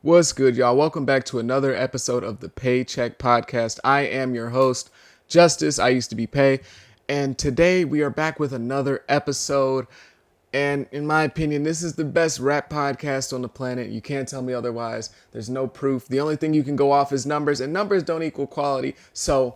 What's good, y'all? Welcome back to another episode of the Paycheck podcast. I am your host, Justice. I used to be Pay. And today we are back with another episode. And in my opinion, this is the best rap podcast on the planet. You can't tell me otherwise. There's no proof. The only thing you can go off is numbers, and numbers don't equal quality. So,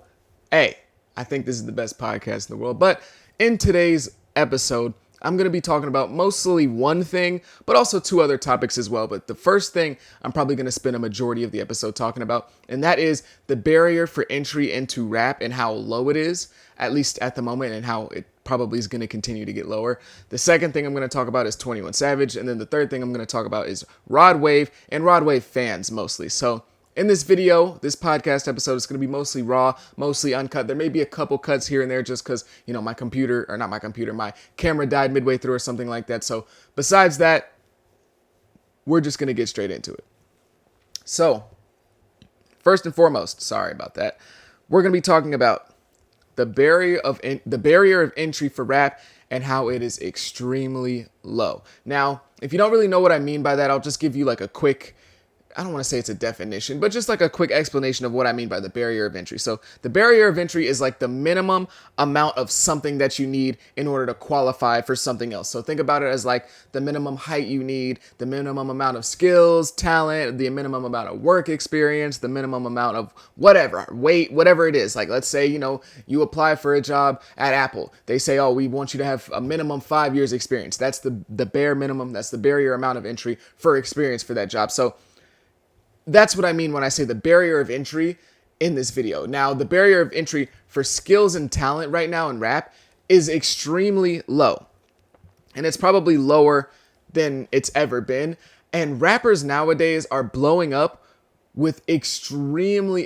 hey, I think this is the best podcast in the world. But in today's episode, I'm going to be talking about mostly one thing, but also two other topics as well. But the first thing I'm probably going to spend a majority of the episode talking about, and that is the barrier for entry into rap and how low it is, at least at the moment, and how it probably is going to continue to get lower. The second thing I'm going to talk about is 21 Savage, and then the third thing I'm going to talk about is Rod Wave and Rod Wave fans mostly. So in this video, this podcast episode is going to be mostly raw, mostly uncut. There may be a couple cuts here and there just because, my my camera died midway through or something like that. So besides that, we're just going to get straight into it. So first and foremost, sorry about that. We're going to be talking about the barrier of entry for rap and how it is extremely low. Now, if you don't really know what I mean by that, I'll just give you like a quick, I don't want to say it's a definition, but just like a quick explanation of what I mean by the barrier of entry. So the barrier of entry is like the minimum amount of something that you need in order to qualify for something else. So think about it as like the minimum height you need, the minimum amount of skills, talent, the minimum amount of work experience, the minimum amount of whatever, weight, whatever it is. Like let's say, you apply for a job at Apple. They say, oh, we want you to have a minimum 5 years experience. That's the bare minimum. That's the barrier amount of entry for experience for that job. So that's what I mean when I say the barrier of entry in this video. Now, the barrier of entry for skills and talent right now in rap is extremely low. And it's probably lower than it's ever been. And rappers nowadays are blowing up with extremely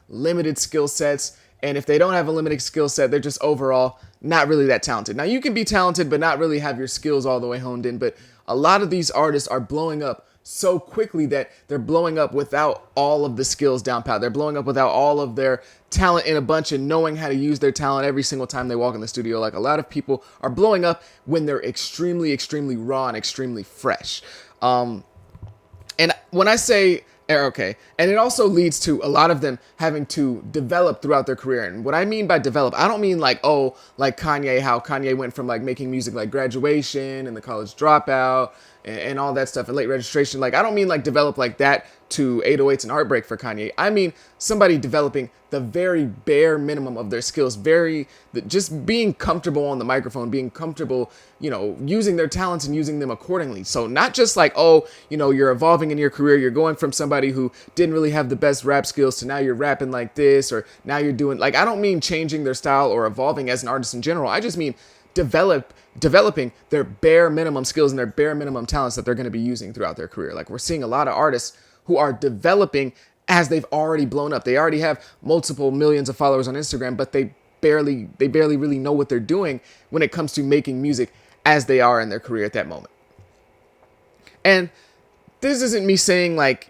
limited skill sets. And if they don't have a limited skill set, they're just overall not really that talented. Now, you can be talented, but not really have your skills all the way honed in. But a lot of these artists are blowing up so quickly that they're blowing up without all of the skills down pat. They're blowing up without all of their talent in a bunch and knowing how to use their talent every single time they walk in the studio. Like a lot of people are blowing up when they're extremely raw and extremely fresh. And when I say okay, and it also leads to a lot of them having to develop throughout their career. And what I mean by develop, I don't mean like Kanye, how Kanye went from like making music like Graduation and The College Dropout and all that stuff and Late Registration. Like I don't mean like develop like that to 808s and Heartbreak for Kanye. I mean somebody developing the very bare minimum of their skills, just being comfortable on the microphone, being comfortable, using their talents and using them accordingly. So not just like, you're evolving in your career, you're going from somebody who didn't really have the best rap skills to now you're rapping like this, or now you're doing like, I don't mean changing their style or evolving as an artist in general. I just mean developing their bare minimum skills and their bare minimum talents that they're going to be using throughout their career. Like we're seeing a lot of artists who are developing as they've already blown up. They already have multiple millions of followers on Instagram, but they barely really know what they're doing when it comes to making music as they are in their career at that moment. And this isn't me saying like,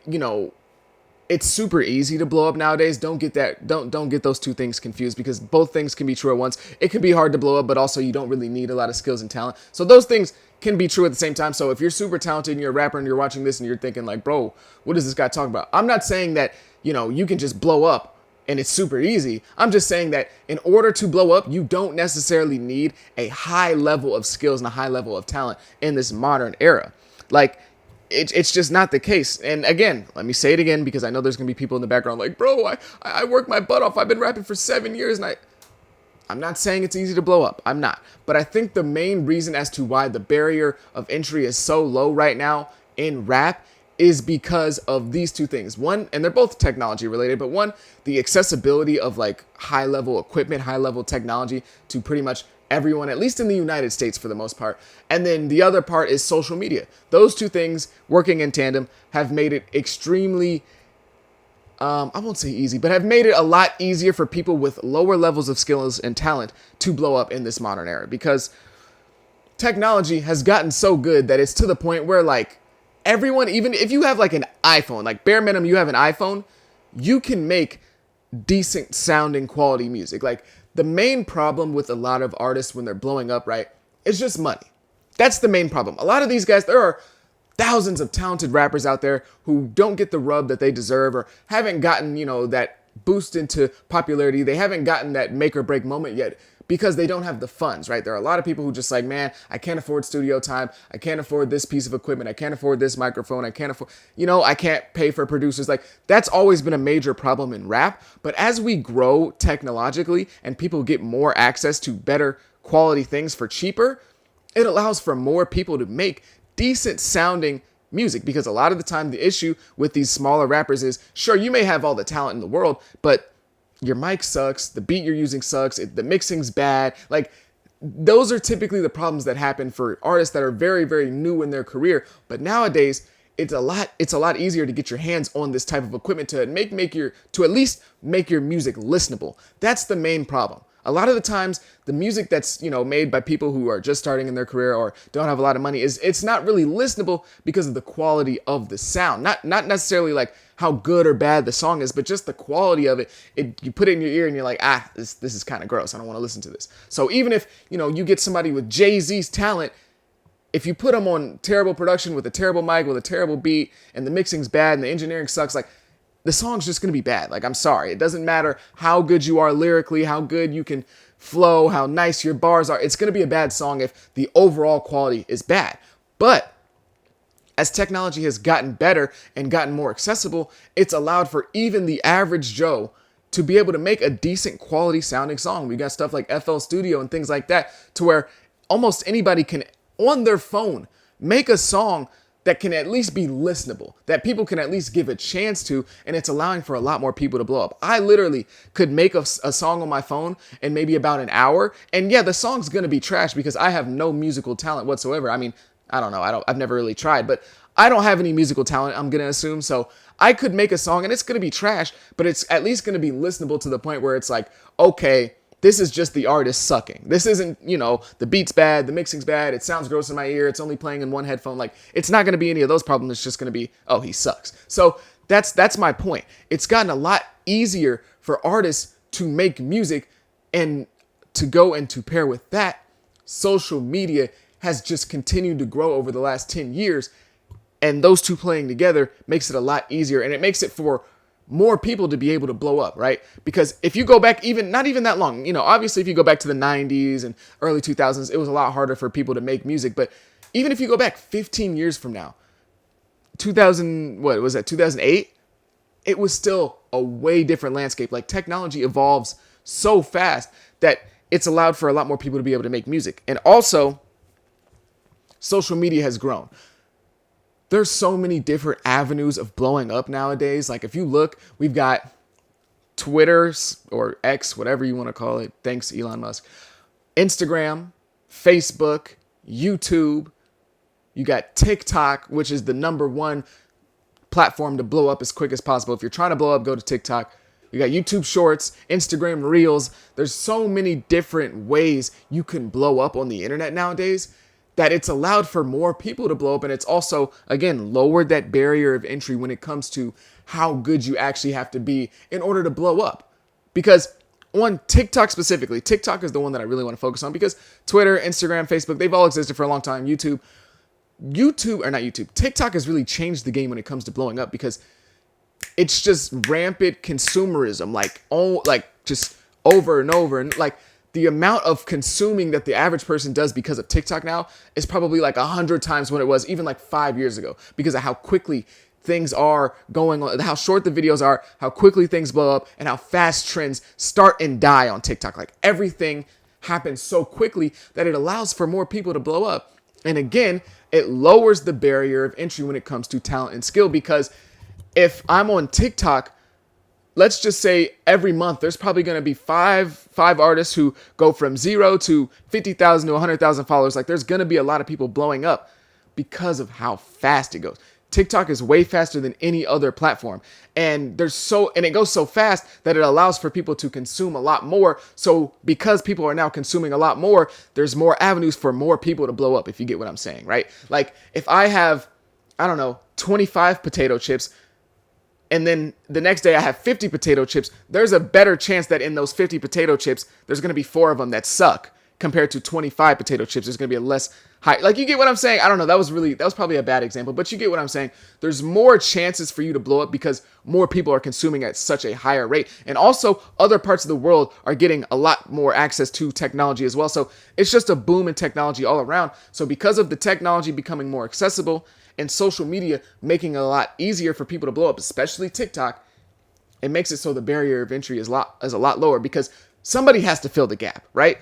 it's super easy to blow up nowadays. Don't get those two things confused, because both things can be true at once. It can be hard to blow up, but also you don't really need a lot of skills and talent. So those things can be true at the same time. So if you're super talented and you're a rapper and you're watching this and you're thinking like, bro, what is this guy talking about? I'm not saying that, you can just blow up and it's super easy. I'm just saying that in order to blow up, you don't necessarily need a high level of skills and a high level of talent in this modern era. Like, it's just not the case. And again, let me say it again, because I know there's going to be people in the background like, bro, I work my butt off. I've been rapping for 7 years and I'm not saying it's easy to blow up. I'm not. But I think the main reason as to why the barrier of entry is so low right now in rap is because of these two things. One, and they're both technology related, but one, the accessibility of like high level equipment, high level technology to pretty much everyone, at least in the United States for the most part. And then the other part is social media. Those two things working in tandem have made it extremely, I won't say easy, but have made it a lot easier for people with lower levels of skills and talent to blow up in this modern era, because technology has gotten so good that it's to the point where like everyone, even if you have like an iPhone, like bare minimum, you have an iPhone, you can make decent sounding quality music. Like the main problem with a lot of artists when they're blowing up, right, is just money. That's the main problem. A lot of these guys, there are thousands of talented rappers out there who don't get the rub that they deserve or haven't gotten, that boost into popularity. They haven't gotten that make or break moment yet because they don't have the funds, right? There are a lot of people who just like, man, I can't afford studio time. I can't afford this piece of equipment. I can't afford this microphone. I can't afford, I can't pay for producers. Like, that's always been a major problem in rap. But as we grow technologically and people get more access to better quality things for cheaper, it allows for more people to make decent sounding music, because a lot of the time the issue with these smaller rappers is, sure, you may have all the talent in the world, but your mic sucks, the beat you're using sucks, the mixing's bad. Like, those are typically the problems that happen for artists that are very, very new in their career. But nowadays, it's a lot easier to get your hands on this type of equipment to at least make your music listenable. That's the main problem. A lot of the times, the music that's, made by people who are just starting in their career or don't have a lot of money it's not really listenable because of the quality of the sound. Not necessarily like how good or bad the song is, but just the quality of it. You put it in your ear and you're like, this is kind of gross. I don't want to listen to this. So even if, you get somebody with Jay-Z's talent, if you put them on terrible production with a terrible mic, with a terrible beat, and the mixing's bad and the engineering sucks, like, the song's just going to be bad. Like, I'm sorry. It doesn't matter how good you are lyrically, how good you can flow, how nice your bars are. It's going to be a bad song if the overall quality is bad. But as technology has gotten better and gotten more accessible, it's allowed for even the average Joe to be able to make a decent quality sounding song. We got stuff like FL Studio and things like that, to where almost anybody can, on their phone, make a song that can at least be listenable, that people can at least give a chance to, and it's allowing for a lot more people to blow up. I literally could make a song on my phone in maybe about an hour, and yeah, the song's gonna be trash because I have no musical talent whatsoever. I mean, I don't know, I've never really tried, but I don't have any musical talent, I'm gonna assume, so I could make a song and it's gonna be trash, but it's at least gonna be listenable to the point where it's like, okay, this is just the artist sucking. This isn't, the beat's bad, the mixing's bad, it sounds gross in my ear, it's only playing in one headphone. Like, it's not going to be any of those problems. It's just going to be, oh, he sucks. So that's my point. It's gotten a lot easier for artists to make music, and to go and to pair with that, social media has just continued to grow over the last 10 years. And those two playing together makes it a lot easier, and it makes it for more people to be able to blow up, right? Because if you go back not even that long, obviously if you go back to the 90s and early 2000s, it was a lot harder for people to make music. But even if you go back 15 years from now, 2008, it was still a way different landscape. Like, technology evolves so fast that it's allowed for a lot more people to be able to make music. And also, social media has grown. There's so many different avenues of blowing up nowadays. Like, if you look, we've got Twitter, or X, whatever you want to call it. Thanks, Elon Musk. Instagram, Facebook, YouTube. You got TikTok, which is the #1 platform to blow up as quick as possible. If you're trying to blow up, go to TikTok. You got YouTube Shorts, Instagram Reels. There's so many different ways you can blow up on the internet nowadays, that it's allowed for more people to blow up. And it's also, again, lowered that barrier of entry when it comes to how good you actually have to be in order to blow up. Because on TikTok specifically, TikTok is the one that I really want to focus on, because Twitter, Instagram, Facebook, they've all existed for a long time. TikTok has really changed the game when it comes to blowing up, because it's just rampant consumerism, just over and over. And like, the amount of consuming that the average person does because of TikTok now is probably like 100 times what it was even like 5 years ago, because of how quickly things are going on, how short the videos are, how quickly things blow up, and how fast trends start and die on TikTok. Like, everything happens so quickly that it allows for more people to blow up. And again, it lowers the barrier of entry when it comes to talent and skill, because if I'm on TikTok, let's just say every month there's probably going to be five artists who go from 0 to 50,000 to 100,000 followers. Like, there's going to be a lot of people blowing up because of how fast it goes. TikTok is way faster than any other platform. And it goes so fast that it allows for people to consume a lot more. So because people are now consuming a lot more, there's more avenues for more people to blow up, if you get what I'm saying, right? Like, if I have, 25 potato chips, and then the next day I have 50 potato chips, there's a better chance that in those 50 potato chips, there's going to be 4 of them that suck. compared to 25 potato chips. There's going to be a less high. Like, you get what I'm saying? I don't know. That was probably a bad example, but you get what I'm saying. There's more chances for you to blow up because more people are consuming at such a higher rate. And also, other parts of the world are getting a lot more access to technology as well. So it's just a boom in technology all around. So because of the technology becoming more accessible and social media making it a lot easier for people to blow up, especially TikTok, it makes it so the barrier of entry is a lot lower because somebody has to fill the gap, right?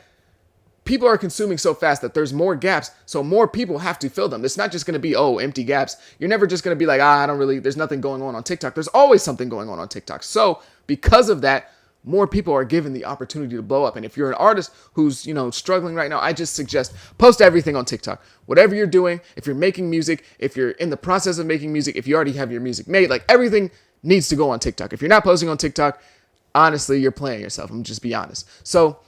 People are consuming so fast that there's more gaps, so more people have to fill them. It's not just going to be, empty gaps. You're never just going to be like, there's nothing going on TikTok. There's always something going on TikTok. So because of that, more people are given the opportunity to blow up. And if you're an artist who's, struggling right now, I just suggest post everything on TikTok. Whatever you're doing, if you're making music, if you're in the process of making music, if you already have your music made, like everything needs to go on TikTok. If you're not posting on TikTok, honestly, you're playing yourself. I'm just be honest. So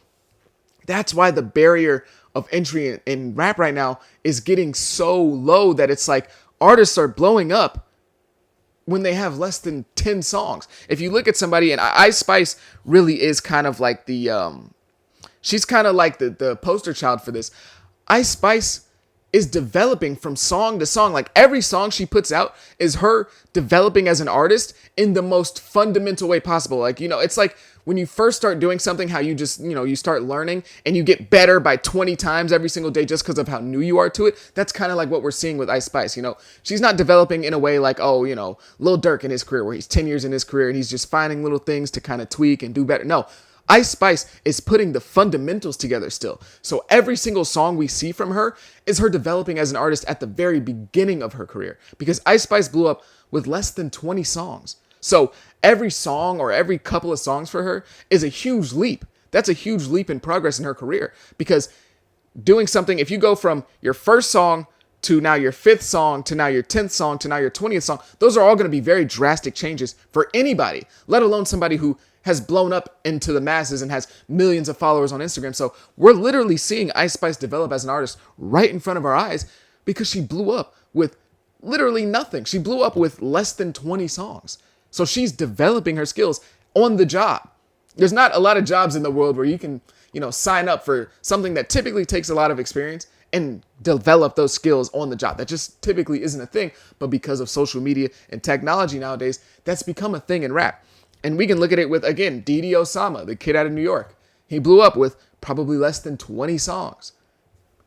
that's why the barrier of entry in rap right now is getting so low that it's like artists are blowing up when they have less than 10 songs. If you look at somebody, and Ice Spice really is kind of like she's kind of like the poster child for this. Ice Spice is developing from song to song. Like every song she puts out is her developing as an artist in the most fundamental way possible. Like, it's like when you first start doing something, how you just, you start learning and you get better by 20 times every single day just because of how new you are to it. That's kind of like what we're seeing with Ice Spice. She's not developing in a way like, Lil Durk in his career where he's 10 years in his career and he's just finding little things to kind of tweak and do better. No, Ice Spice is putting the fundamentals together still. So every single song we see from her is her developing as an artist at the very beginning of her career, because Ice Spice blew up with less than 20 songs. So every song or every couple of songs for her is a huge leap. That's a huge leap in progress in her career, because doing something, if you go from your first song to now your 5th song to now your 10th song to now your 20th song, those are all going to be very drastic changes for anybody, let alone somebody who has blown up into the masses and has millions of followers on Instagram. So we're literally seeing Ice Spice develop as an artist right in front of our eyes because she blew up with literally nothing. She blew up with less than 20 songs. So she's developing her skills on the job. There's not a lot of jobs in the world where you can, sign up for something that typically takes a lot of experience and develop those skills on the job. That just typically isn't a thing. But because of social media and technology nowadays, that's become a thing in rap. And we can look at it with, again, Didi Osama, the kid out of New York. He blew up with probably less than 20 songs.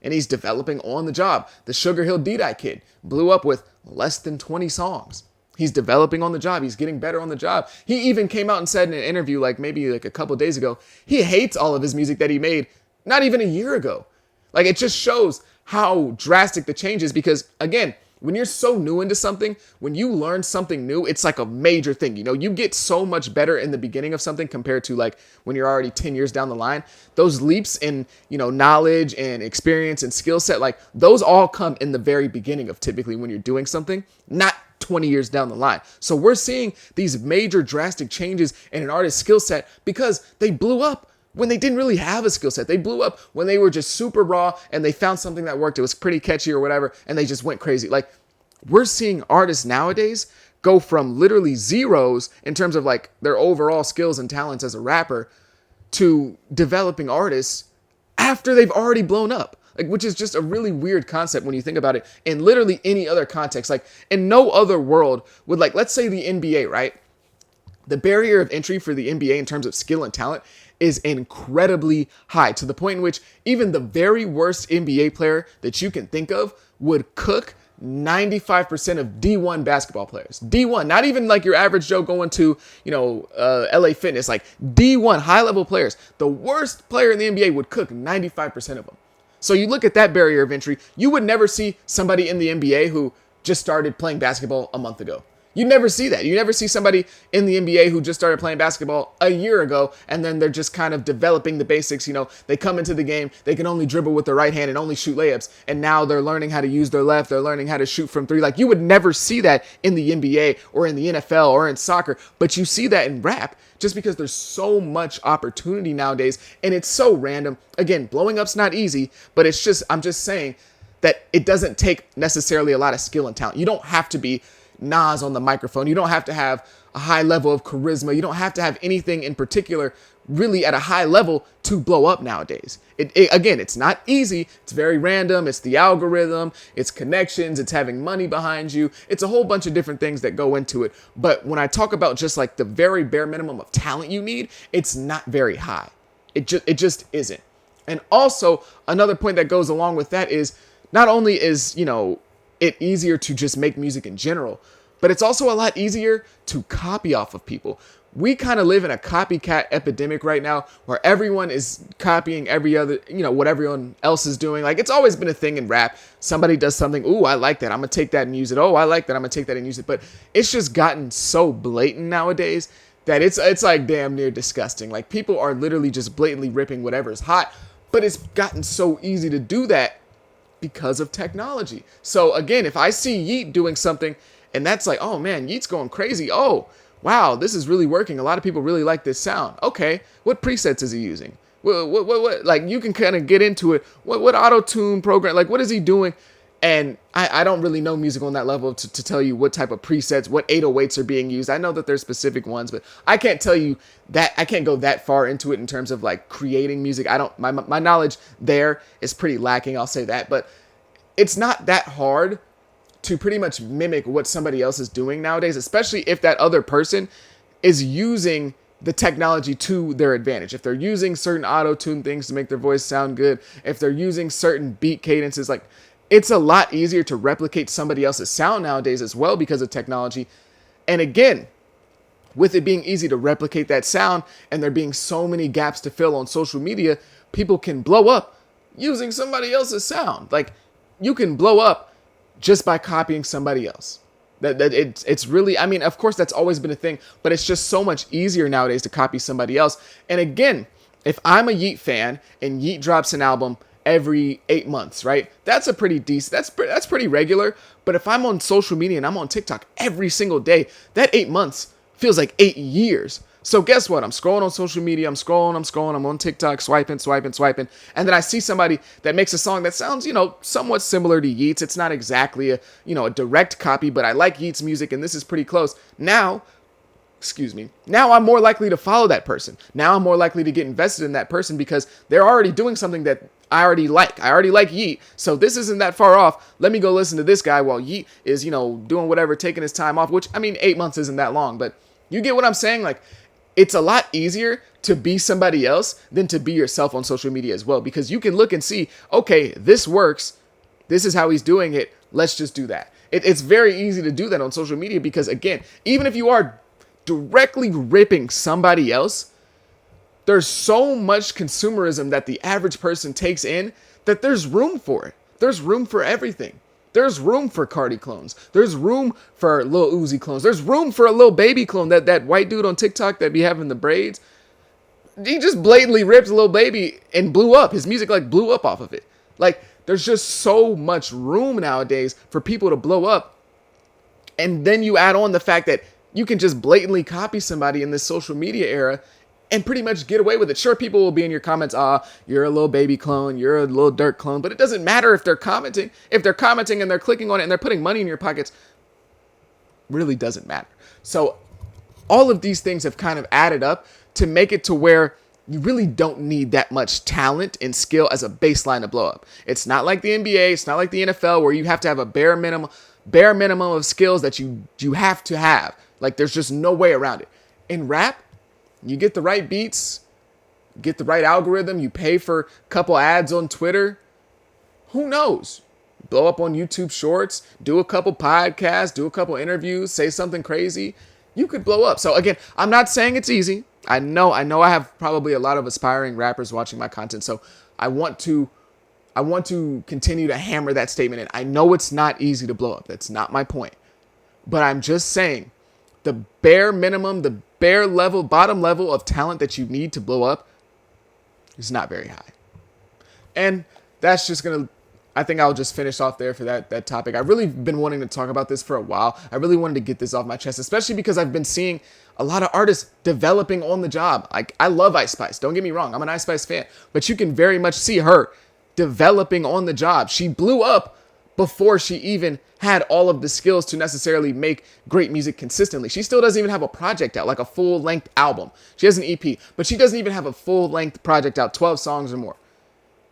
And he's developing on the job. The Sugar Hill D-Dye kid blew up with less than 20 songs. He's developing on the job. He's getting better on the job. He even came out and said in an interview, maybe a couple days ago, he hates all of his music that he made not even a year ago. Like, it just shows how drastic the change is, because, again, when you're so new into something, when you learn something new, it's like a major thing. You get so much better in the beginning of something compared to when you're already 10 years down the line. Those leaps in, knowledge and experience and skill set, those all come in the very beginning of typically when you're doing something, not 20 years down the line. So we're seeing these major drastic changes in an artist's skill set because they blew up when they didn't really have a skill set. They blew up when they were just super raw and they found something that worked. It was pretty catchy or whatever, and they just went crazy. We're seeing artists nowadays go from literally zeros in terms of their overall skills and talents as a rapper to developing artists after they've already blown up. Which is just a really weird concept when you think about it in literally any other context. In no other world would, let's say the NBA, right? The barrier of entry for the NBA in terms of skill and talent is incredibly high, to the point in which even the very worst NBA player that you can think of would cook 95% of D1 basketball players. D1, not even your average Joe going to, LA Fitness, D1 high-level players. The worst player in the NBA would cook 95% of them. So you look at that barrier of entry, you would never see somebody in the NBA who just started playing basketball a month ago. You never see that. You never see somebody in the NBA who just started playing basketball a year ago, and then they're just kind of developing the basics. They come into the game, they can only dribble with their right hand and only shoot layups, and now they're learning how to use their left, they're learning how to shoot from three. You would never see that in the NBA or in the NFL or in soccer, but you see that in rap just because there's so much opportunity nowadays, and it's so random. Again, blowing up's not easy, but I'm just saying that it doesn't take necessarily a lot of skill and talent. You don't have to be Nas on the microphone. You don't have to have a high level of charisma. You don't have to have anything in particular really at a high level to blow up nowadays. Again, it's not easy. It's very random. It's the algorithm. It's connections. It's having money behind you. It's a whole bunch of different things that go into it. But when I talk about just like the very bare minimum of talent you need, it's not very high. It just isn't. And also another point that goes along with that is not only is, it easier to just make music in general, but it's also a lot easier to copy off of people. We kind of live in a copycat epidemic right now where everyone is copying every other, what everyone else is doing. Like, it's always been a thing in rap. Somebody does something. Ooh, I like that. I'm going to take that and use it. Oh, I like that. I'm going to take that and use it. But it's just gotten so blatant nowadays that it's like damn near disgusting. Like, people are literally just blatantly ripping whatever's hot. But it's gotten so easy to do that because of technology. So again, if I see Yeet doing something and that's like, oh man, Yeet's going crazy. Oh, wow, this is really working. A lot of people really like this sound. Okay, what presets is he using? What? Like, you can kind of get into it. What auto-tune program? Like, what is he doing? And I don't really know music on that level to tell you what type of presets, what 808s are being used. I know that there's specific ones, but I can't tell you that. I can't go that far into it in terms of like creating music. My knowledge there is pretty lacking. I'll say that, but it's not that hard to pretty much mimic what somebody else is doing nowadays, especially if that other person is using the technology to their advantage. If they're using certain auto-tune things to make their voice sound good, if they're using certain beat cadences, like, it's a lot easier to replicate somebody else's sound nowadays as well because of technology. And again, with it being easy to replicate that sound and there being so many gaps to fill on social media, people can blow up using somebody else's sound. Like, you can blow up just by copying somebody else. It's really, I mean, of course, that's always been a thing, but it's just so much easier nowadays to copy somebody else. And again, if I'm a Yeet fan and Yeet drops an album every 8 months, right? That's a pretty decent, that's pretty regular. But if I'm on social media and I'm on TikTok every single day, that 8 months feels like 8 years. So guess what? I'm scrolling on social media. I'm on TikTok, swiping. And then I see somebody that makes a song that sounds, somewhat similar to Yeats. It's not exactly a direct copy, but I like Yeats music and this is pretty close. Now I'm more likely to follow that person. Now I'm more likely to get invested in that person because they're already doing something that I already like. I already like Yeet. So this isn't that far off. Let me go listen to this guy while Yeet is, doing whatever, taking his time off, which, I mean, 8 months isn't that long, but you get what I'm saying? Like, it's a lot easier to be somebody else than to be yourself on social media as well, because you can look and see, okay, this works. This is how he's doing it. Let's just do that. It's very easy to do that on social media because, again, even if you are directly ripping somebody else, there's so much consumerism that the average person takes in that there's room for it. There's room for everything. There's room for Cardi clones. There's room for Lil Uzi clones. There's room for a Lil Baby clone. That white dude on TikTok that be having the braids, he just blatantly ripped Lil Baby and blew up. His music like blew up off of it. Like, there's just so much room nowadays for people to blow up. And then you add on the fact that you can just blatantly copy somebody in this social media era and pretty much get away with it. Sure, people will be in your comments, you're a Lil Baby clone, you're a Lil Durk clone, but it doesn't matter if they're commenting. If they're commenting and they're clicking on it and they're putting money in your pockets, really doesn't matter. So all of these things have kind of added up to make it to where you really don't need that much talent and skill as a baseline to blow up. It's not like the NBA, it's not like the NFL where you have to have a bare minimum of skills that you have to have. Like, there's just no way around it. In rap, you get the right beats, get the right algorithm, you pay for a couple ads on Twitter. Who knows? Blow up on YouTube Shorts, do a couple podcasts, do a couple interviews, say something crazy. You could blow up. So again, I'm not saying it's easy. I know I have probably a lot of aspiring rappers watching my content. So I want to continue to hammer that statement in. I know it's not easy to blow up. That's not my point. But I'm just saying the bare minimum, the bare level, bottom level of talent that you need to blow up is not very high. And that's just I think I'll just finish off there for that topic. I've really been wanting to talk about this for a while. I really wanted to get this off my chest, especially because I've been seeing a lot of artists developing on the job. Like, I love Ice Spice. Don't get me wrong. I'm an Ice Spice fan. But you can very much see her developing on the job. She blew up before she even had all of the skills to necessarily make great music consistently. She still doesn't even have a project out, like a full-length album. She has an EP, but she doesn't even have a full-length project out, 12 songs or more.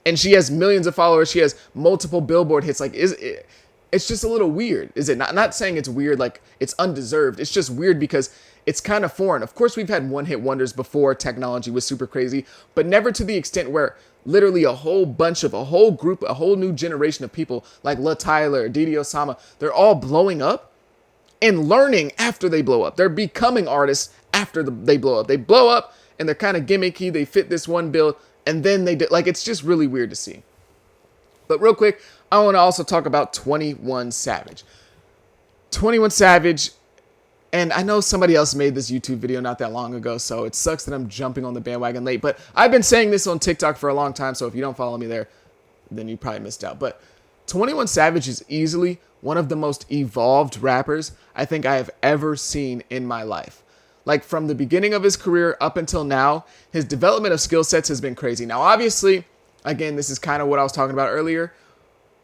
And she has millions of followers. She has multiple Billboard hits. Like, it's just a little weird, is it not? Not saying it's weird, like it's undeserved. It's just weird because it's kind of foreign. Of course, we've had one-hit wonders before technology was super crazy, but never to the extent where literally a whole group, a whole new generation of people like La Tyler, Didi Osama, they're all blowing up and learning after they blow up. They're becoming artists after they blow up. They blow up and they're kind of gimmicky. They fit this one bill and then they do, like, it's just really weird to see. But real quick, I want to also talk about 21 Savage. 21 Savage, and I know somebody else made this YouTube video not that long ago, so it sucks that I'm jumping on the bandwagon late, but I've been saying this on TikTok for a long time, so if you don't follow me there, then you probably missed out. But 21 Savage is easily one of the most evolved rappers I think I have ever seen in my life. Like, from the beginning of his career up until now, his development of skill sets has been crazy. Now, obviously, again, this is kind of what I was talking about earlier,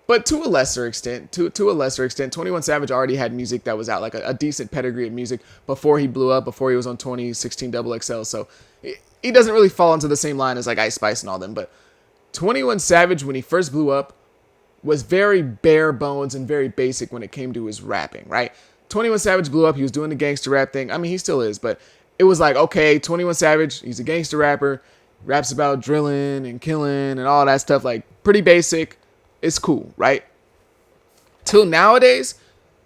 but to a lesser extent, 21 Savage already had music that was out, like a decent pedigree of music before he blew up, before he was on 2016 XXL. So he doesn't really fall into the same line as like Ice Spice and all them. But 21 Savage, when he first blew up, was very bare bones and very basic when it came to his rapping, right? 21 Savage blew up. He was doing the gangster rap thing. I mean, he still is, but it was like, okay, 21 Savage, he's a gangster rapper, raps about drilling and killing and all that stuff, like pretty basic. It's cool, right? Till nowadays,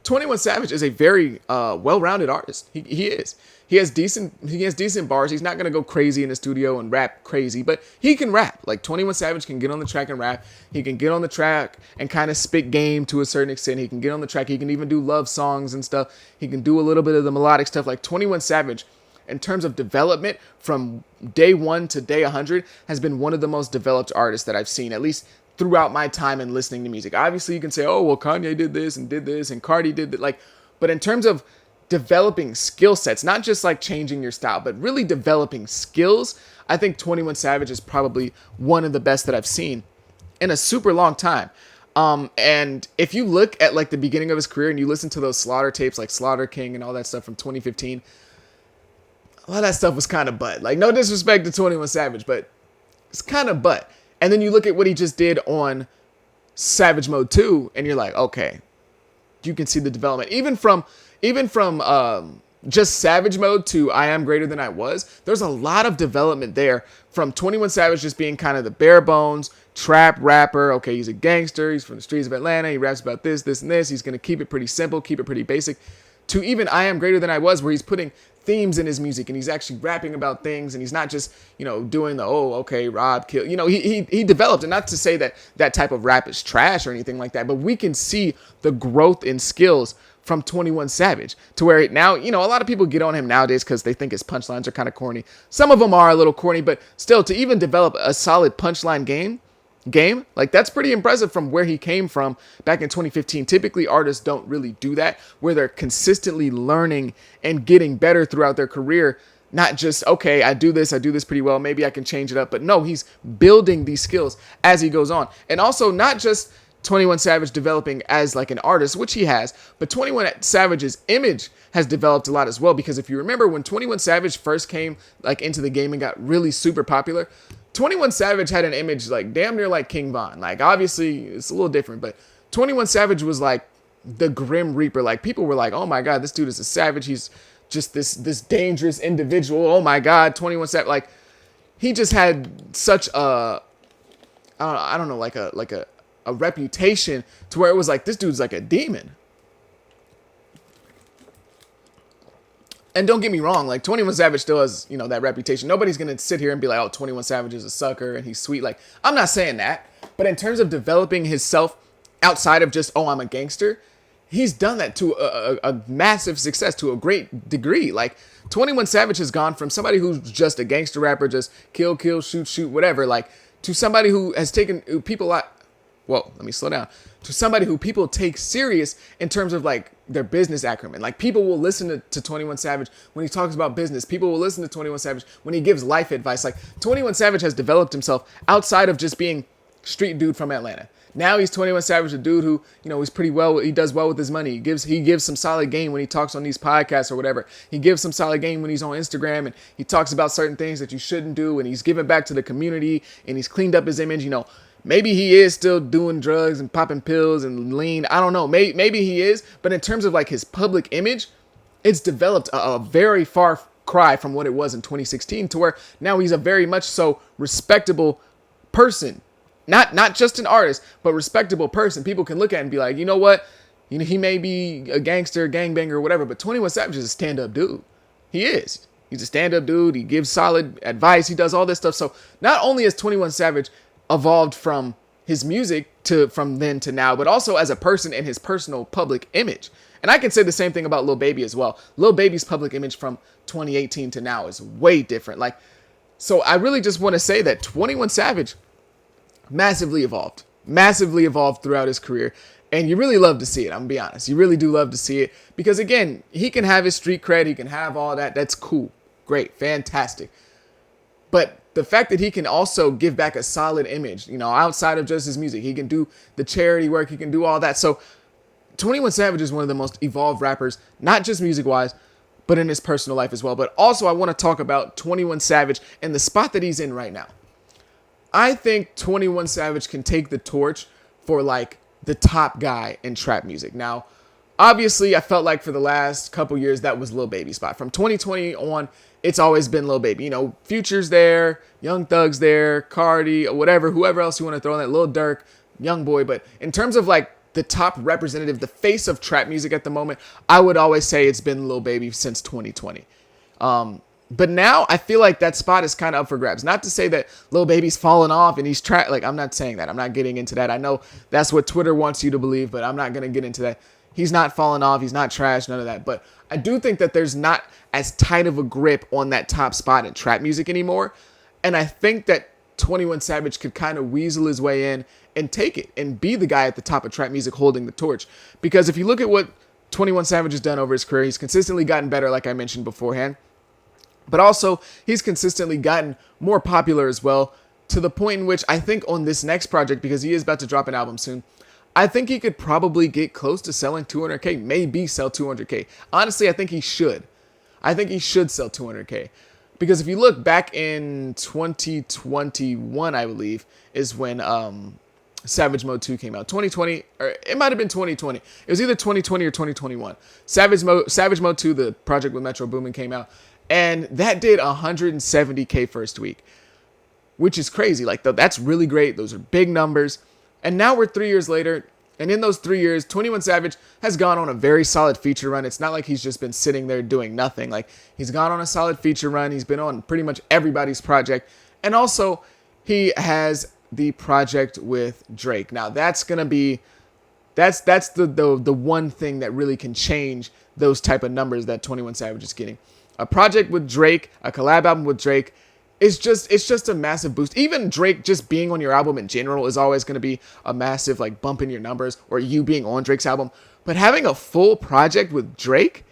21 Savage is a very well-rounded artist. He is. He has decent bars. He's not gonna go crazy in the studio and rap crazy, but he can rap. Like, 21 Savage can get on the track and rap. He can get on the track and kind of spit game to a certain extent. He can get on the track. He can even do love songs and stuff. He can do a little bit of the melodic stuff. Like, 21 Savage, in terms of development from day 1 to day 100, has been one of the most developed artists that I've seen, at least throughout my time in listening to music. Obviously, you can say, oh, well, Kanye did this, and Cardi did that. Like, but in terms of developing skill sets, not just like changing your style, but really developing skills, I think 21 Savage is probably one of the best that I've seen in a super long time. And if you look at like the beginning of his career and you listen to those Slaughter tapes, like Slaughter King and all that stuff from 2015, a lot of that stuff was kind of butt. Like, no disrespect to 21 Savage, but it's kind of butt. And then you look at what he just did on Savage Mode 2, and you're like, okay, you can see the development. Even from just Savage Mode to I Am Greater Than I Was, there's a lot of development there from 21 Savage just being kind of the bare bones trap rapper. Okay, he's a gangster. He's from the streets of Atlanta. He raps about this, this, and this. He's going to keep it pretty simple, keep it pretty basic. To even I Am Greater Than I Was, where he's putting themes in his music and he's actually rapping about things and he's not just, doing the, oh, okay, rob, kill. He developed, and not to say that that type of rap is trash or anything like that, but we can see the growth in skills from 21 Savage to where now, a lot of people get on him nowadays because they think his punchlines are kind of corny. Some of them are a little corny, but still, to even develop a solid punchline game, like, that's pretty impressive from where he came from back in 2015. Typically, artists don't really do that, where they're consistently learning and getting better throughout their career. Not just, okay, I do this pretty well, maybe I can change it up. But no, he's building these skills as he goes on. And also, not just 21 Savage developing as like an artist, which he has, but 21 Savage's image has developed a lot as well. Because if you remember when 21 Savage first came like into the game and got really super popular, 21 Savage had an image like damn near like King Von. Like, obviously it's a little different, but 21 Savage was like the Grim Reaper. Like, people were like, oh my God, this dude is a savage. He's just this dangerous individual. Oh my God, 21 Savage. Like, he just had such a, I don't know, like a reputation to where it was like, this dude's like a demon. And don't get me wrong, like, 21 Savage still has, that reputation. Nobody's going to sit here and be like, oh, 21 Savage is a sucker and he's sweet. Like, I'm not saying that. But in terms of developing himself outside of just, oh, I'm a gangster, he's done that to a massive success, to a great degree. Like, 21 Savage has gone from somebody who's just a gangster rapper, just kill, shoot, whatever, like, to somebody who has taken people like, whoa, let me slow down. To somebody who people take serious in terms of like their business acumen. Like, people will listen to 21 Savage when he talks about business. People will listen to 21 Savage when he gives life advice. Like, 21 Savage has developed himself outside of just being street dude from Atlanta. Now he's 21 Savage, a dude who, he's pretty well. He does well with his money. He gives some solid game when he talks on these podcasts or whatever. He gives some solid game when he's on Instagram, and he talks about certain things that you shouldn't do, and he's giving back to the community, and he's cleaned up his image. Maybe he is still doing drugs and popping pills and lean. I don't know. Maybe he is, but in terms of like his public image, it's developed a very far cry from what it was in 2016 to where now he's a very much so respectable person. Not just an artist, but respectable person. People can look at it and be like, you know what? He may be a gangster, gangbanger, or whatever, but 21 Savage is a stand-up dude. He is. He's a stand-up dude. He gives solid advice. He does all this stuff. So not only has 21 Savage evolved from his music from then to now, but also as a person and his personal public image. And I can say the same thing about Lil Baby as well. Lil Baby's public image from 2018 to now is way different. So I really just want to say that 21 Savage massively evolved throughout his career. And you really love to see it. I'm gonna be honest. You really do love to see it because again, he can have his street cred. He can have all that. That's cool. Great. Fantastic. But the fact that he can also give back a solid image, outside of just his music, he can do the charity work, he can do all that. So 21 Savage is one of the most evolved rappers, not just music-wise, but in his personal life as well. But also I want to talk about 21 Savage and the spot that he's in right now. I think 21 Savage can take the torch for like the top guy in trap music. Now, obviously, I felt like for the last couple years, that was Lil Baby's spot. From 2020 on, it's always been Lil Baby. Future's there, Young Thug's there, Cardi, or whatever, whoever else you want to throw in that, Lil Durk, Young Boy. But in terms of like the top representative, the face of trap music at the moment, I would always say it's been Lil Baby since 2020. But now I feel like that spot is kind of up for grabs. Not to say that Lil Baby's fallen off and he's I'm not saying that. I'm not getting into that. I know that's what Twitter wants you to believe, but I'm not going to get into that. He's not falling off. He's not trash, none of that. But I do think that there's not as tight of a grip on that top spot in trap music anymore. And I think that 21 Savage could kind of weasel his way in and take it and be the guy at the top of trap music holding the torch. Because if you look at what 21 Savage has done over his career, he's consistently gotten better, like I mentioned beforehand. But also, he's consistently gotten more popular as well, to the point in which I think on this next project, because he is about to drop an album soon, I think he could probably get close to selling 200K, maybe sell 200K. Honestly, I think he should. I think he should sell 200K. Because if you look back in 2021, I believe, is when Savage Mode 2 came out. 2020, or it might have been 2020. It was either 2020 or 2021. Savage Mode 2, the project with Metro Boomin, came out. And that did 170K first week, which is crazy. That's really great. Those are big numbers. And now we're 3 years later. And in those 3 years, 21 Savage has gone on a very solid feature run. It's not like he's just been sitting there doing nothing. He's gone on a solid feature run. He's been on pretty much everybody's project. And also, he has the project with Drake. Now, that's going to be... That's the one thing that really can change those type of numbers that 21 Savage is getting. A project with Drake, a collab album with Drake, it's just a massive boost. Even Drake just being on your album in general is always going to be a massive bump in your numbers, or you being on Drake's album. But having a full project with Drake,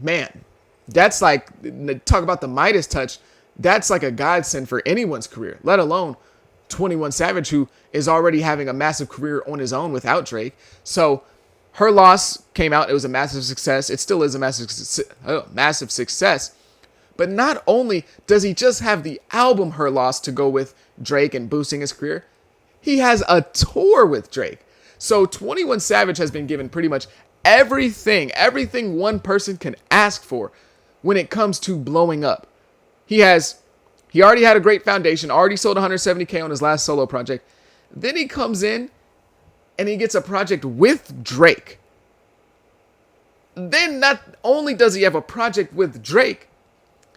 man, that's talk about the Midas touch. That's like a godsend for anyone's career, let alone 21 Savage, who is already having a massive career on his own without Drake. So Her Loss came out. It was a massive success. It still is a massive success. But not only does he just have the album Her Loss to go with Drake and boosting his career, he has a tour with Drake. So 21 Savage has been given pretty much everything one person can ask for when it comes to blowing up. He already had a great foundation, already sold 170K on his last solo project. Then he comes in and he gets a project with Drake. Then not only does he have a project with Drake,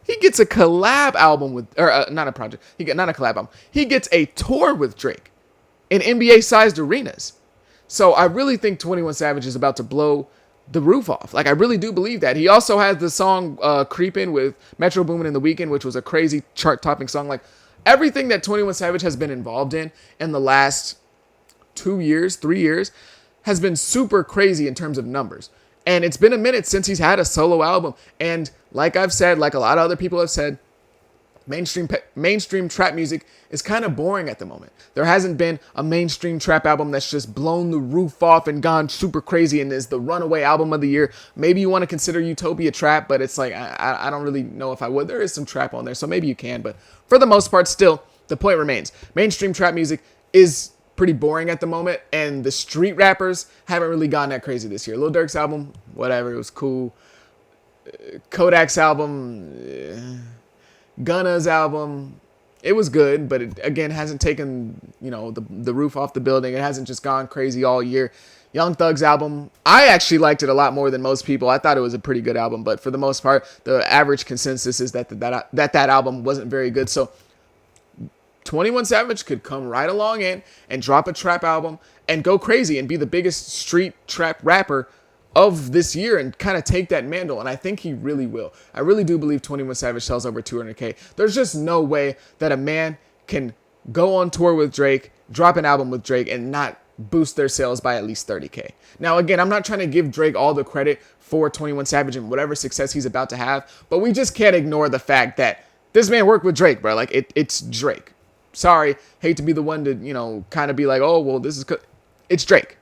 he gets a collab album with, not a project. Not a collab album. He gets a tour with Drake in NBA-sized arenas. So I really think 21 Savage is about to blow the roof off. I really do believe that. He also has the song Creepin' with Metro Boomin and The Weeknd, which was a crazy chart-topping song. Everything that 21 Savage has been involved in the last 3 years, has been super crazy in terms of numbers. And it's been a minute since he's had a solo album. And like I've said, like a lot of other people have said, Mainstream trap music is kind of boring at the moment. There hasn't been a mainstream trap album that's just blown the roof off and gone super crazy and is the runaway album of the year. Maybe you want to consider Utopia trap, but it's like, I don't really know if I would. There is some trap on there, so maybe you can. But for the most part, still, the point remains. Mainstream trap music is pretty boring at the moment, and the street rappers haven't really gone that crazy this year. Lil Durk's album, whatever, it was cool. Kodak's album, Gunna's album, it was good, but it, again, hasn't taken, the roof off the building. It hasn't just gone crazy all year. Young Thug's album, I actually liked it a lot more than most people. I thought it was a pretty good album, but for the most part, the average consensus is that album wasn't very good. So 21 Savage could come right along in and drop a trap album and go crazy and be the biggest street trap rapper of this year and kind of take that mantle, and I think he really will. I really do believe 21 Savage sells over 200K. There's just no way that a man can go on tour with Drake, drop an album with Drake, and not boost their sales by at least 30K. Now, again, I'm not trying to give Drake all the credit for 21 Savage and whatever success he's about to have, but we just can't ignore the fact that this man worked with Drake, bro. Like, it's Drake. Sorry, hate to be the one to, kind of be like, oh, well, this is... It's Drake.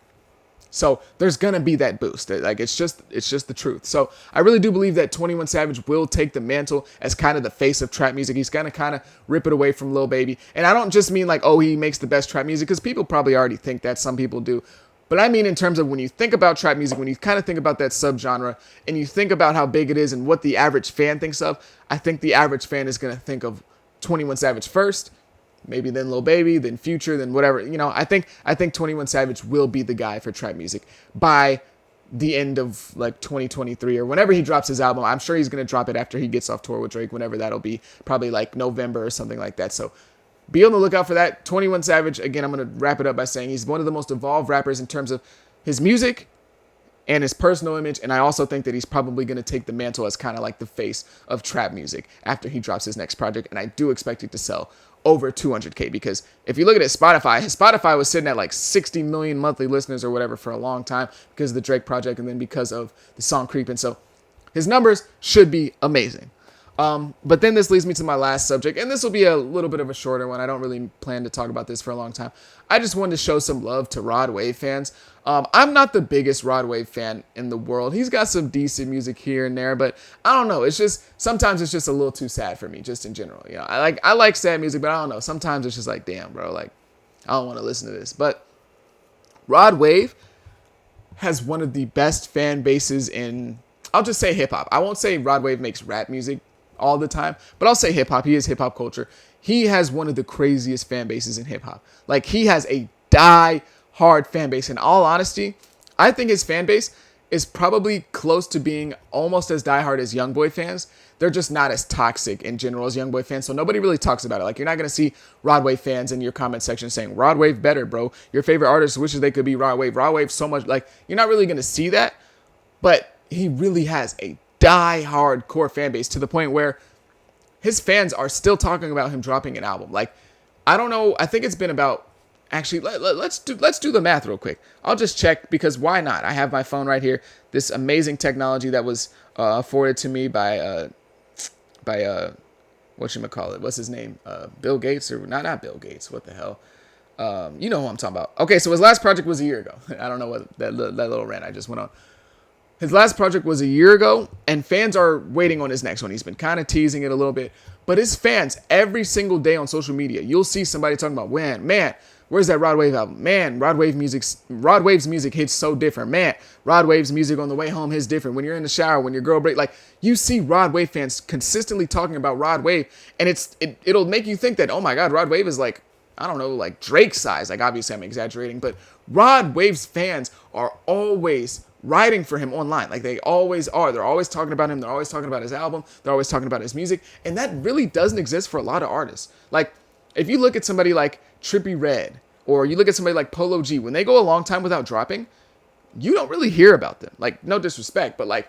So there's going to be that boost. Like, it's just the truth. So I really do believe that 21 Savage will take the mantle as kind of the face of trap music. He's going to kind of rip it away from Lil Baby. And I don't just mean like, oh, he makes the best trap music, because people probably already think that. Some people do. But I mean in terms of when you think about trap music, when you kind of think about that subgenre and you think about how big it is and what the average fan thinks of, I think the average fan is going to think of 21 Savage first, maybe then Lil Baby, then Future, then whatever. I think 21 Savage will be the guy for trap music by the end of like 2023 or whenever he drops his album. I'm sure he's going to drop it after he gets off tour with Drake, whenever that'll be, probably like November or something like that. So be on the lookout for that. 21 Savage, again, I'm going to wrap it up by saying he's one of the most evolved rappers in terms of his music and his personal image, and I also think that he's probably going to take the mantle as kind of like the face of trap music after he drops his next project, and I do expect it to sell over 200K, because if you look at his Spotify was sitting at like 60 million monthly listeners or whatever for a long time because of the Drake project and then because of the song Creepin'. So his numbers should be amazing. But then this leads me to my last subject, and this will be a little bit of a shorter one. I don't really plan to talk about this for a long time. I just wanted to show some love to Rod Wave fans. I'm not the biggest Rod Wave fan in the world. He's got some decent music here and there, but I don't know. It's just, sometimes it's just a little too sad for me, just in general. I like sad music, but I don't know. Sometimes it's just like, damn, bro, like, I don't want to listen to this. But Rod Wave has one of the best fan bases in, I'll just say hip hop. I won't say Rod Wave makes rap music all the time, but I'll say hip hop. He is hip hop culture. He has one of the craziest fan bases in hip hop. Like, he has a die-hard fan base. In all honesty, I think his fan base is probably close to being almost as diehard as Youngboy fans. They're just not as toxic in general as Youngboy fans, so nobody really talks about it. Like, you're not going to see Rod Wave fans in your comment section saying, Rod Wave better, bro. Your favorite artist wishes they could be Rod Wave. Rod Wave so much. Like, you're not really going to see that, but he really has a die-hard core fan base to the point where his fans are still talking about him dropping an album. Like, I don't know. I think it's been about, actually, let's do the math real quick. I'll just check, because why not? I have my phone right here. This amazing technology that was afforded to me by whatchamacallit? What's his name? Bill Gates, or not Bill Gates. What the hell? You know who I'm talking about. Okay, so his last project was a year ago. I don't know what that little rant I just went on. His last project was a year ago, and fans are waiting on his next one. He's been kind of teasing it a little bit. But his fans, every single day on social media, you'll see somebody talking about, man, where's that Rod Wave album? Man, Rod Wave's music hits so different. Man, Rod Wave's music on the way home hits different. When you're in the shower, when your girl break, like, you see Rod Wave fans consistently talking about Rod Wave, and it'll make you think that, oh my God, Rod Wave is like, I don't know, like Drake size. Like, obviously I'm exaggerating, but Rod Wave's fans are always writing for him online. Like, they always are. They're always talking about him. They're always talking about his album. They're always talking about his music. And that really doesn't exist for a lot of artists. Like, if you look at somebody like Trippie Redd, or you look at somebody like Polo G, when they go a long time without dropping, you don't really hear about them. Like, no disrespect, but like,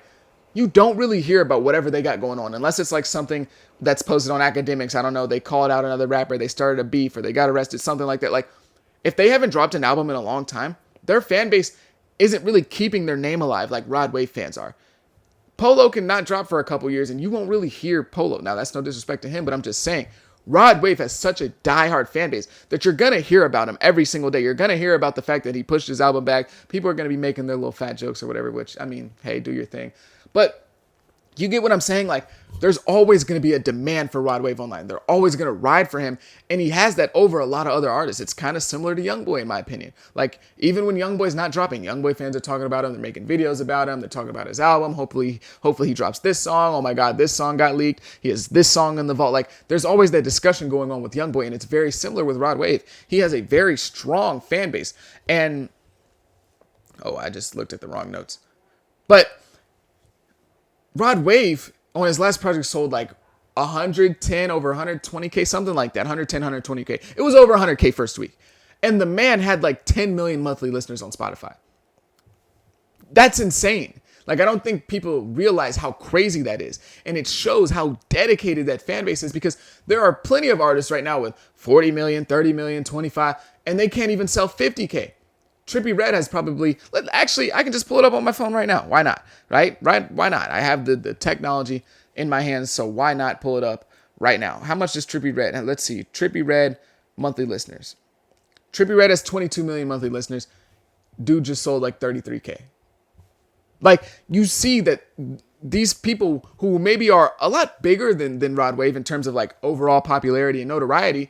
you don't really hear about whatever they got going on, unless it's like something that's posted on academics. I don't know. They called out another rapper. They started a beef, or they got arrested, something like that. Like, if they haven't dropped an album in a long time, their fan base isn't really keeping their name alive like Rod Wave fans are. Polo can not drop for a couple years and you won't really hear Polo. Now, that's no disrespect to him, but I'm just saying, Rod Wave has such a diehard fan base that you're going to hear about him every single day. You're going to hear about the fact that he pushed his album back. People are going to be making their little fat jokes or whatever, which, I mean, hey, do your thing. But you get what I'm saying? Like, there's always going to be a demand for Rod Wave online. They're always going to ride for him. And he has that over a lot of other artists. It's kind of similar to Youngboy, in my opinion. Like, even when Youngboy's not dropping, Youngboy fans are talking about him. They're making videos about him. They're talking about his album. Hopefully he drops this song. Oh my God, this song got leaked. He has this song in the vault. Like, there's always that discussion going on with Youngboy. And it's very similar with Rod Wave. He has a very strong fan base. And, oh, I just looked at the wrong notes. But Rod Wave on his last project sold like 110, over 120K, something like that. 110, 120K. It was over 100K first week. And the man had like 10 million monthly listeners on Spotify. That's insane. Like, I don't think people realize how crazy that is. And it shows how dedicated that fan base is, because there are plenty of artists right now with 40 million, 30 million, 25, and they can't even sell 50K. Trippie Redd has probably, actually, I can just pull it up on my phone right now. Why not? Right? Why not? I have the technology in my hands, so why not pull it up right now? How much does Trippie Redd? Let's see. Trippie Redd monthly listeners. Trippie Redd has 22 million monthly listeners. Dude just sold like 33K. Like, you see that these people who maybe are a lot bigger than Rod Wave in terms of like overall popularity and notoriety,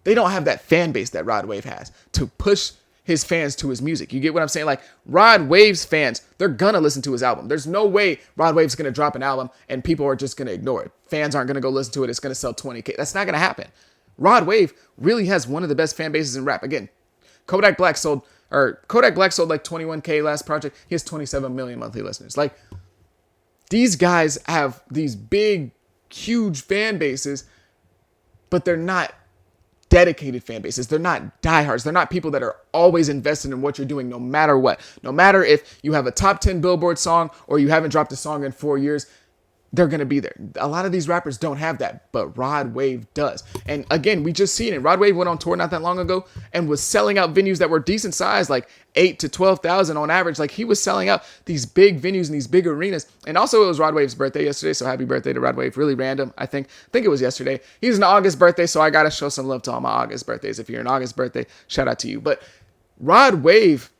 they don't have that fan base that Rod Wave has to push his fans to his music. You get what I'm saying? Like, Rod Wave's fans, they're gonna listen to his album. There's no way Rod Wave's gonna drop an album and people are just gonna ignore it. Fans aren't gonna go listen to it. It's gonna sell 20K. That's not gonna happen. Rod Wave really has one of the best fan bases in rap. Again, Kodak Black sold like 21K last project. He has 27 million monthly listeners. Like, these guys have these big, huge fan bases, but they're not dedicated fan bases. They're not diehards. They're not people that are always invested in what you're doing, no matter what. No matter if you have a top 10 Billboard song or you haven't dropped a song in 4 years, they're going to be there. A lot of these rappers don't have that, but Rod Wave does. And again, we just seen it. Rod Wave went on tour not that long ago and was selling out venues that were decent size, like 8 to 12,000 on average. Like, he was selling out these big venues and these big arenas. And also, it was Rod Wave's birthday yesterday, so happy birthday to Rod Wave. Really random, I think it was yesterday. He's an August birthday, so I got to show some love to all my August birthdays. If you're an August birthday, shout out to you. But Rod Wave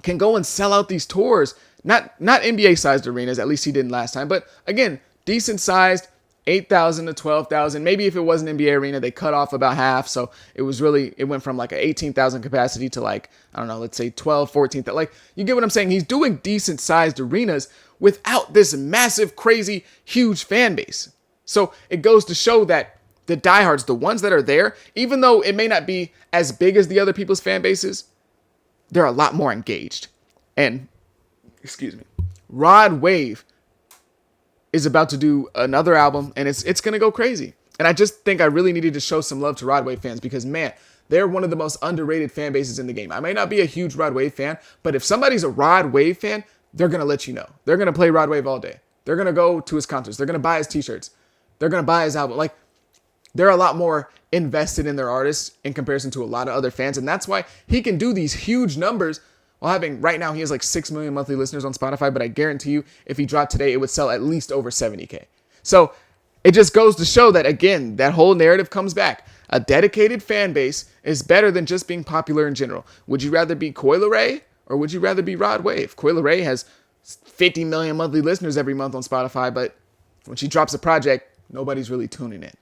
can go and sell out these tours. Not NBA-sized arenas, at least he didn't last time. But again, decent-sized, 8,000 to 12,000. Maybe if it was an NBA arena, they cut off about half. So it went from like an 18,000 capacity to like, I don't know, let's say 12, 14,000. Like, you get what I'm saying? He's doing decent-sized arenas without this massive, crazy, huge fan base. So it goes to show that the diehards, the ones that are there, even though it may not be as big as the other people's fan bases, they're a lot more engaged. And Rod Wave is about to do another album, and it's going to go crazy. And I just think I really needed to show some love to Rod Wave fans, because, man, they're one of the most underrated fan bases in the game. I may not be a huge Rod Wave fan, but if somebody's a Rod Wave fan, they're going to let you know. They're going to play Rod Wave all day. They're going to go to his concerts. They're going to buy his t-shirts. They're going to buy his album. Like, they're a lot more invested in their artists in comparison to a lot of other fans, and that's why he can do these huge numbers. Well, right now, he has like 6 million monthly listeners on Spotify, but I guarantee you, if he dropped today, it would sell at least over 70K. So it just goes to show that, again, that whole narrative comes back. A dedicated fan base is better than just being popular in general. Would you rather be Coi Leray or would you rather be Rod Wave? Coi Leray has 50 million monthly listeners every month on Spotify, but when she drops a project, nobody's really tuning in.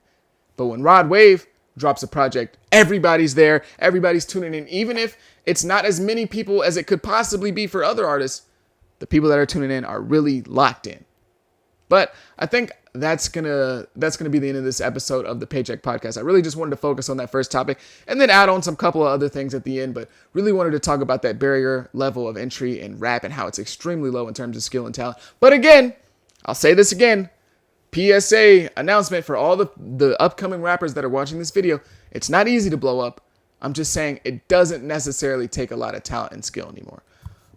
But when Rod Wave drops a project, everybody's there, everybody's tuning in. Even if it's not as many people as it could possibly be for other artists, the people that are tuning in are really locked in. But I think that's gonna be the end of this episode of the Paycheck podcast. I really just wanted to focus on that first topic and then add on some couple of other things at the end, but really wanted to talk about that barrier level of entry in rap and how it's extremely low in terms of skill and talent. But again, I'll say this again, PSA announcement for all the upcoming rappers that are watching this video. It's not easy to blow up. I'm just saying it doesn't necessarily take a lot of talent and skill anymore.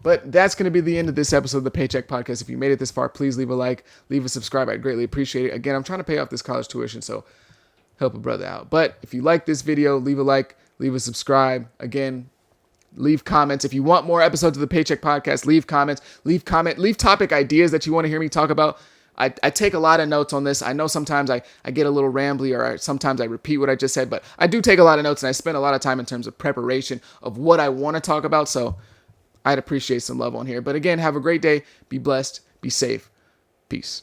But that's going to be the end of this episode of the Paycheck Podcast. If you made it this far, please leave a like, leave a subscribe. I'd greatly appreciate it. Again, I'm trying to pay off this college tuition, so help a brother out. But if you like this video, leave a like, leave a subscribe. Again, Leave comments. If you want more episodes of the Paycheck Podcast, leave comments, leave topic ideas that you want to hear me talk about. I take a lot of notes on this. I know sometimes I get a little rambly, or sometimes I repeat what I just said, but I do take a lot of notes, and I spend a lot of time in terms of preparation of what I want to talk about. So I'd appreciate some love on here. But again, have a great day. Be blessed. Be safe. Peace.